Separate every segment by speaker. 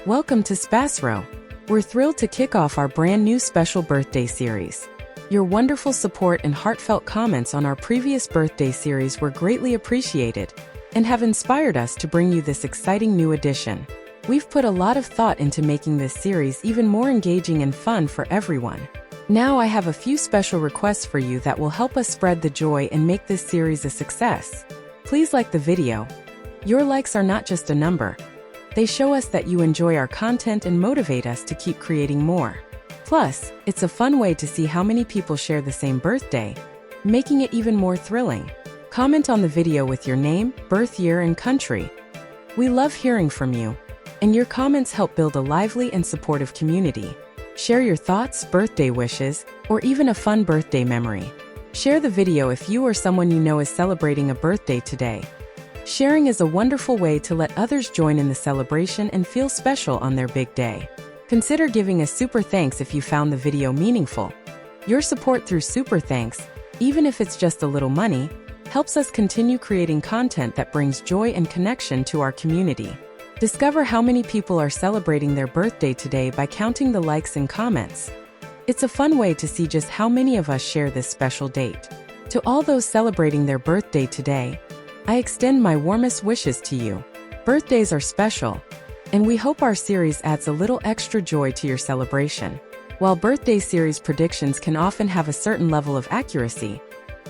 Speaker 1: Welcome to SPASRO. We're thrilled to kick off our brand new special birthday series. Your wonderful support and heartfelt comments on our previous birthday series were greatly appreciated and have inspired us to bring you this exciting new edition. We've put a lot of thought into making this series even more engaging and fun for everyone. Now I have a few special requests for you that will help us spread the joy and make this series a success. Please like the video. Your likes are not just a number. They show us that you enjoy our content and motivate us to keep creating more. Plus, it's a fun way to see how many people share the same birthday, making it even more thrilling. Comment on the video with your name, birth year, and country. We love hearing from you, and your comments help build a lively and supportive community. Share your thoughts, birthday wishes, or even a fun birthday memory. Share the video if you or someone you know is celebrating a birthday today. Sharing is a wonderful way to let others join in the celebration and feel special on their big day. Consider giving a super thanks if you found the video meaningful. Your support through super thanks, even if it's just a little money, helps us continue creating content that brings joy and connection to our community. Discover how many people are celebrating their birthday today by counting the likes and comments. It's a fun way to see just how many of us share this special date. To all those celebrating their birthday today, I extend my warmest wishes to you. Birthdays are special, and we hope our series adds a little extra joy to your celebration. While birthday series predictions can often have a certain level of accuracy,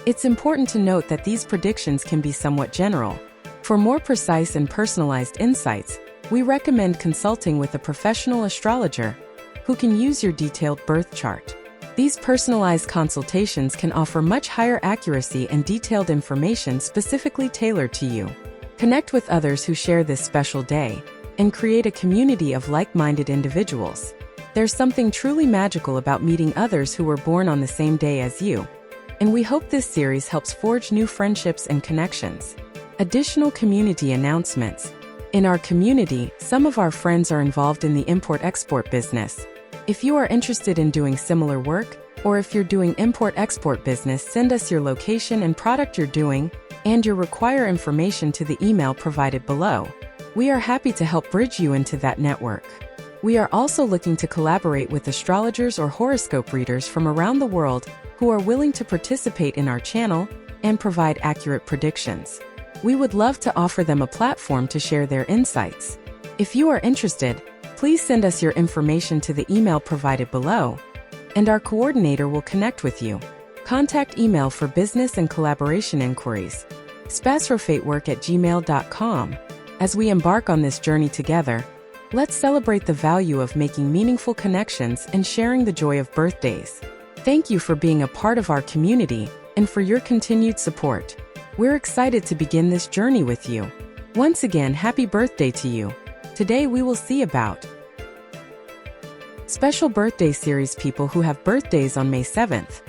Speaker 1: it's important to note that these predictions can be somewhat general. For more precise and personalized insights, we recommend consulting with a professional astrologer who can use your detailed birth chart. These personalized consultations can offer much higher accuracy and detailed information specifically tailored to you. Connect with others who share this special day and create a community of like-minded individuals. There's something truly magical about meeting others who were born on the same day as you, and we hope this series helps forge new friendships and connections. Additional community announcements. In our community, some of our friends are involved in the import-export business. If you are interested in doing similar work, or if you're doing import-export business, send us your location and product you're doing, and your require information to the email provided below. We are happy to help bridge you into that network. We are also looking to collaborate with astrologers or horoscope readers from around the world who are willing to participate in our channel and provide accurate predictions. We would love to offer them a platform to share their insights. If you are interested, please send us your information to the email provided below, and our coordinator will connect with you. Contact email for business and collaboration inquiries. spasrofatework@gmail.com. As we embark on this journey together, let's celebrate the value of making meaningful connections and sharing the joy of birthdays. Thank you for being a part of our community and for your continued support. We're excited to begin this journey with you. Once again, happy birthday to you. Today we will see about special birthday series people who have birthdays on May 7th.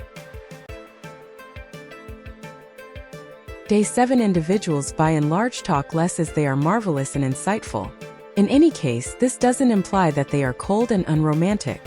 Speaker 1: Day 7 individuals by and large talk less as they are marvelous and insightful. In any case, this doesn't imply that they are cold and unromantic.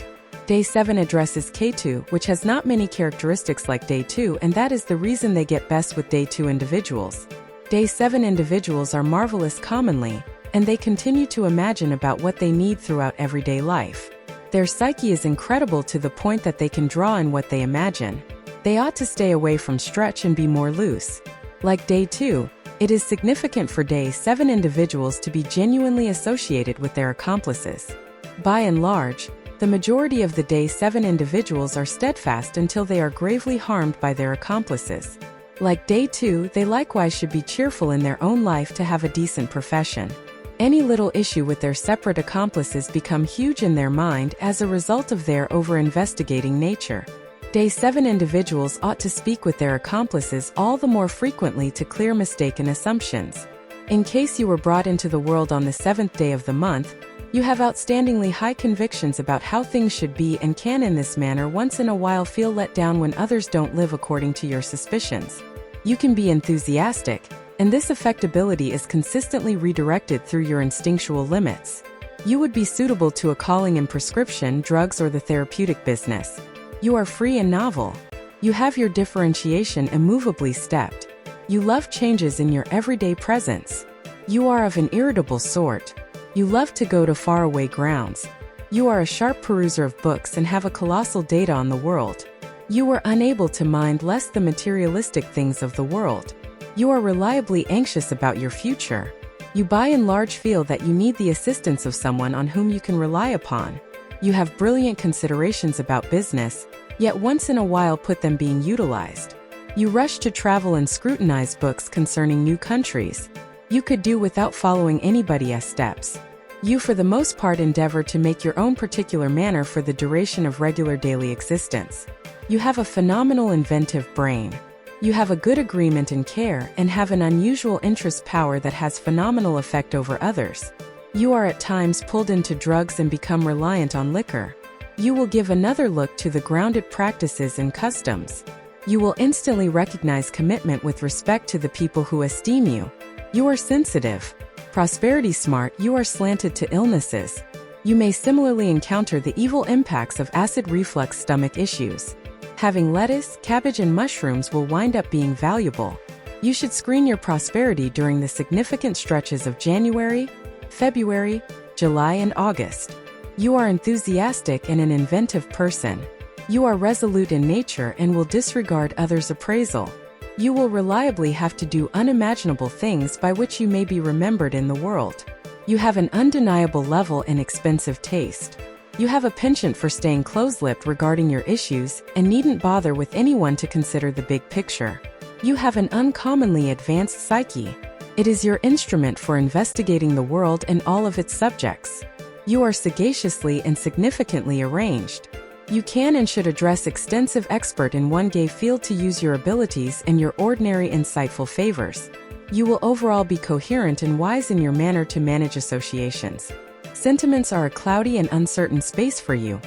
Speaker 1: Day 7 addresses K2, which has not many characteristics like Day 2, and that is the reason they get best with Day 2 individuals. Day 7 individuals are marvelous commonly, and they continue to imagine about what they need throughout everyday life. Their psyche is incredible to the point that they can draw in what they imagine. They ought to stay away from stretch and be more loose. Like Day 2, it is significant for Day 7 individuals to be genuinely associated with their accomplices. By and large, the majority of the Day 7 individuals are steadfast until they are gravely harmed by their accomplices. Like Day 2, they likewise should be cheerful in their own life to have a decent profession. Any little issue with their separate accomplices become huge in their mind as a result of their over-investigating nature. Day 7 individuals ought to speak with their accomplices all the more frequently to clear mistaken assumptions. In case you were brought into the world on the 7th day of the month, you have outstandingly high convictions about how things should be and can in this manner once in a while feel let down when others don't live according to your suspicions. You can be enthusiastic, and this affectability is consistently redirected through your instinctual limits. You would be suitable to a calling in prescription, drugs, or the therapeutic business. You are free and novel. You have your differentiation immovably stepped. You love changes in your everyday presence. You are of an irritable sort. You love to go to faraway grounds. You are a sharp peruser of books and have a colossal data on the world. You are unable to mind less the materialistic things of the world. You are reliably anxious about your future. You by and large feel that you need the assistance of someone on whom you can rely upon. You have brilliant considerations about business, yet once in a while put them being utilized. You rush to travel and scrutinize books concerning new countries. You could do without following anybody's steps. You for the most part endeavor to make your own particular manner for the duration of regular daily existence. You have a phenomenal inventive brain. You have a good agreement and care and have an unusual interest power that has phenomenal effect over others. You are at times pulled into drugs and become reliant on liquor. You will give another look to the grounded practices and customs. You will instantly recognize commitment with respect to the people who esteem you. You are sensitive. Prosperity smart, you are slanted to illnesses. You may similarly encounter the evil impacts of acid reflux stomach issues. Having lettuce, cabbage and mushrooms will wind up being valuable. You should screen your prosperity during the significant stretches of January, February, July and August. You are enthusiastic and an inventive person. You are resolute in nature and will disregard others' appraisal. You will reliably have to do unimaginable things by which you may be remembered in the world. You have an undeniable level and expensive taste. You have a penchant for staying close-lipped regarding your issues and needn't bother with anyone to consider the big picture. You have an uncommonly advanced psyche. It is your instrument for investigating the world and all of its subjects. You are sagaciously and significantly arranged. You can and should address extensive expert in one gay field to use your abilities and your ordinary insightful favors. You will overall be coherent and wise in your manner to manage associations. Sentiments are a cloudy and uncertain space for you,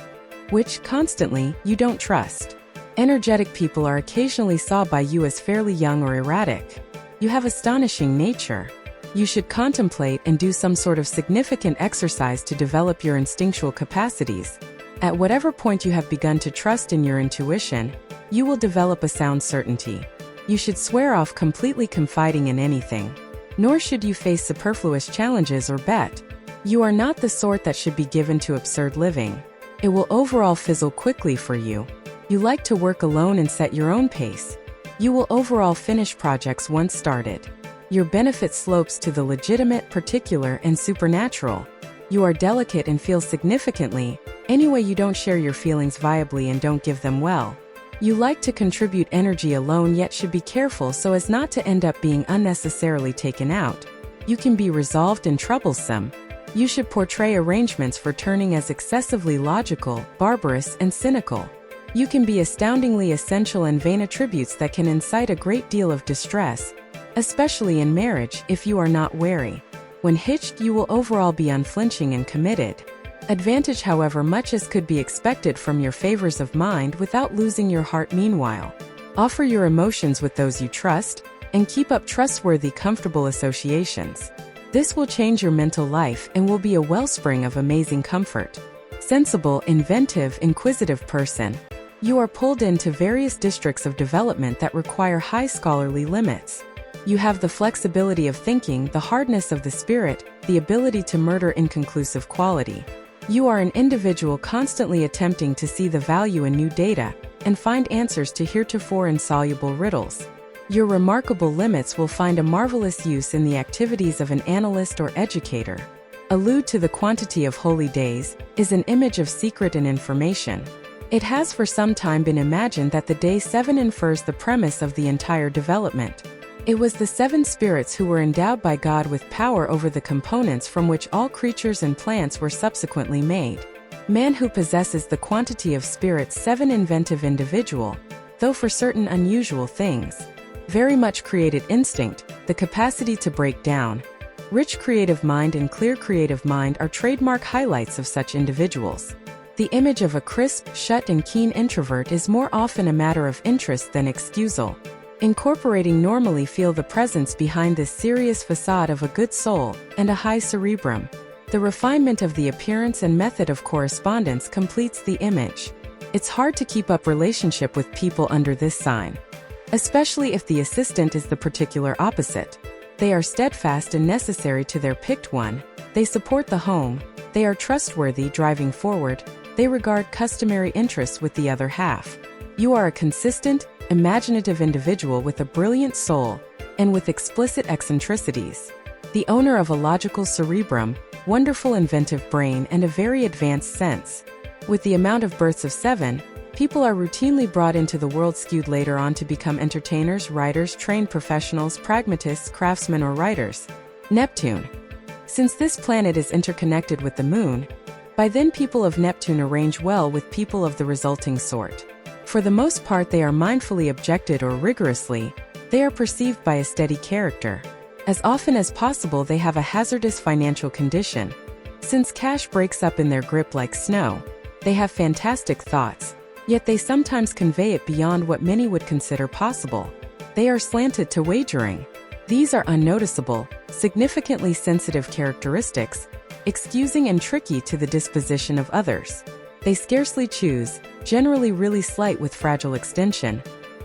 Speaker 1: which, constantly, you don't trust. Energetic people are occasionally saw by you as fairly young or erratic. You have astonishing nature. You should contemplate and do some sort of significant exercise to develop your instinctual capacities. At whatever point you have begun to trust in your intuition, you will develop a sound certainty. You should swear off completely confiding in anything. Nor should you face superfluous challenges or bet. You are not the sort that should be given to absurd living. It will overall fizzle quickly for you. You like to work alone and set your own pace. You will overall finish projects once started. Your benefit slopes to the legitimate, particular, and supernatural. You are delicate and feel significantly. Anyway, you don't share your feelings viably and don't give them well. You like to contribute energy alone yet should be careful so as not to end up being unnecessarily taken out. You can be resolved and troublesome. You should portray arrangements for turning as excessively logical, barbarous, and cynical. You can be astoundingly essential and vain attributes that can incite a great deal of distress, especially in marriage if you are not wary. When hitched, you will overall be unflinching and committed. Advantage, however, much as could be expected from your favors of mind without losing your heart meanwhile. Offer your emotions with those you trust, and keep up trustworthy, comfortable associations. This will change your mental life and will be a wellspring of amazing comfort. Sensible, inventive, inquisitive person. You are pulled into various districts of development that require high scholarly limits. You have the flexibility of thinking, the hardness of the spirit, the ability to murder inconclusive quality. You are an individual constantly attempting to see the value in new data and find answers to heretofore insoluble riddles. Your remarkable limits will find a marvelous use in the activities of an analyst or educator. Allude to the quantity of holy days is an image of secret and information. It has for some time been imagined that the day 7 infers the premise of the entire development. It was the 7 spirits who were endowed by God with power over the components from which all creatures and plants were subsequently made. Man who possesses the quantity of spirits 7 inventive individual, though for certain unusual things. Very much created instinct, the capacity to break down. Rich creative mind and clear creative mind are trademark highlights of such individuals. The image of a crisp, shut and keen introvert is more often a matter of interest than excusal. Incorporating normally feel the presence behind this serious facade of a good soul and a high cerebrum. The refinement of the appearance and method of correspondence completes the image. It's hard to keep up relationship with people under this sign, especially if the assistant is the particular opposite. They are steadfast and necessary to their picked one. They support the home, they are trustworthy driving forward, they regard customary interests with the other half. You are a consistent, imaginative individual with a brilliant soul, and with explicit eccentricities. The owner of a logical cerebrum, wonderful inventive brain and a very advanced sense. With the amount of births of 7, people are routinely brought into the world skewed later on to become entertainers, writers, trained professionals, pragmatists, craftsmen or writers. Neptune. Since this planet is interconnected with the Moon, by then people of Neptune arrange well with people of the resulting sort. For the most part they are mindfully objected or rigorously, they are perceived by a steady character. As often as possible they have a hazardous financial condition. Since cash breaks up in their grip like snow, they have fantastic thoughts, yet they sometimes convey it beyond what many would consider possible. They are slanted to wagering. These are unnoticeable, significantly sensitive characteristics, excusing and tricky to the disposition of others. They scarcely choose, generally really slight with fragile extension,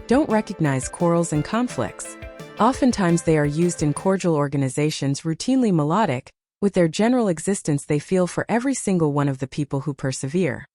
Speaker 1: don't recognize quarrels and conflicts. Oftentimes they are used in cordial organizations routinely melodic, with their general existence they feel for every single one of the people who persevere.